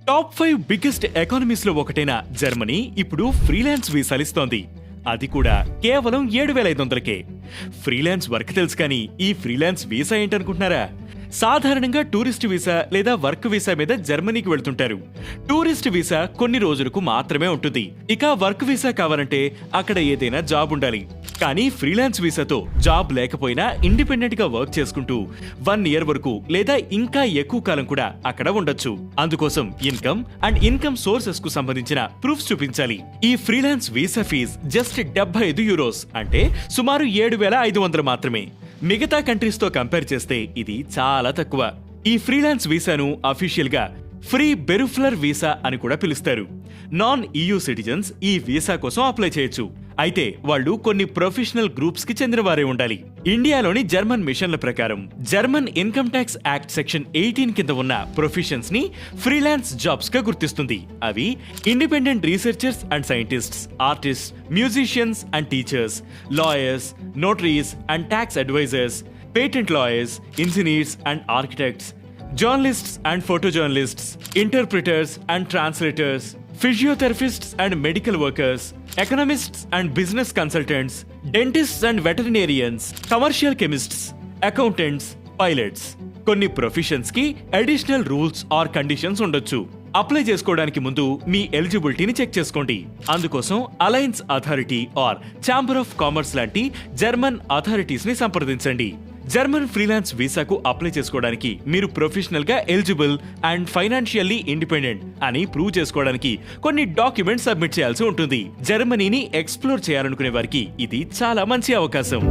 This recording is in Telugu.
టాప్ 5 బిగ్గెస్ట్ ఎకానమీస్ లో ఒకటైన జర్మనీ ఇప్పుడు ఫ్రీలాన్స్ వీసాలు ఇస్తోంది. అది కూడా కేవలం 7,500కే. ఫ్రీలాన్స్ వర్క్ తెలుసు కానీ ఈ ఫ్రీలాన్స్ వీసా ఏంటనుకుంటున్నారా? సాధారణంగా టూరిస్ట్ వీసా లేదా వర్క్ వీసా మీద జర్మనీకి వెళ్తుంటారు. టూరిస్ట్ వీసా కొన్ని రోజులకు మాత్రమే ఉంటుంది. ఇక వర్క్ వీసా కావాలంటే అక్కడ ఏదైనా జాబ్ ఉండాలి. కానీ ఫ్రీలాన్స్ వీసాతో జాబ్ లేకపోయినా ఇండిపెండెంట్ గా వర్క్ చేసుకుంటూ 1 ఇయర్ వరకు లేదా ఇంకా ఎక్కువ కాలం కూడా అక్కడ ఉండొచ్చు. అందుకోసం ఇన్కమ్ అండ్ ఇన్కమ్ సోర్సెస్ కు సంబంధించిన ప్రూఫ్స్ చూపించాలి. ఈ freelance visa fee just 75 euros, అంటే సుమారు 7,500 మాత్రమే. మిగతా కంట్రీస్ తో కంపేర్ చేస్తే ఇది చాలా తక్కువ. ఈ ఫ్రీలాన్స్ వీసాను అఫీషియల్ గా ఫ్రీ బెరుఫ్లర్ వీసా అని కూడా పిలుస్తారు. నాన్ EU సిటిజన్స్ ఈ వీసా కోసం అప్లై చేయొచ్చు. అయితే వాళ్ళు కొన్ని ప్రొఫెషనల్ గ్రూప్స్ కి చెందిన వారే ఉండాలి. ఇండియాలోని జర్మన్ మిషన్ల ప్రకారం German income tax act section 18 కింద ఉన్న ప్రొఫెషన్స్ ని ఫ్రీలాన్స్ జాబ్స్ గా గుర్తిస్తుంది. అవి independent researchers and scientists, artist, musicians and teachers, lawyers, notaries and tax advisers, patent lawyers, engineers and architects, journalists and photo journalists, interpreters and translators, physiotherapists and medical workers, economists and business consultants, dentists and veterinarians, commercial chemists, accountants, pilots. కొన్ని ప్రొఫెషన్స్ కి అడిషనల్ రూల్స్ ఆర్ కండిషన్స్ ఉండొచ్చు. అప్లై చేసుకోవడానికి ముందు మీ ఎలిజిబిలిటీని చెక్ చేసుకోండి. అందుకోసం alliance authority or chamber of commerce లాంటి జర్మన్ అథారిటీస్ ని సంప్రదించండి. జర్మన్ ఫ్రీలాన్స్ వీసాకు అప్లై చేసుకోవడానికి మీరు ప్రొఫెషనల్ గా ఎలిజిబుల్ అండ్ ఫైనాన్షియల్లీ ఇండిపెండెంట్ అని ప్రూవ్ చేసుకోవడానికి కొన్ని డాక్యుమెంట్స్ సబ్మిట్ చేయాల్సి ఉంటుంది. జర్మనీని ఎక్స్ప్లోర్ చేయాలనుకునే వారికి ఇది చాలా మంచి అవకాశం.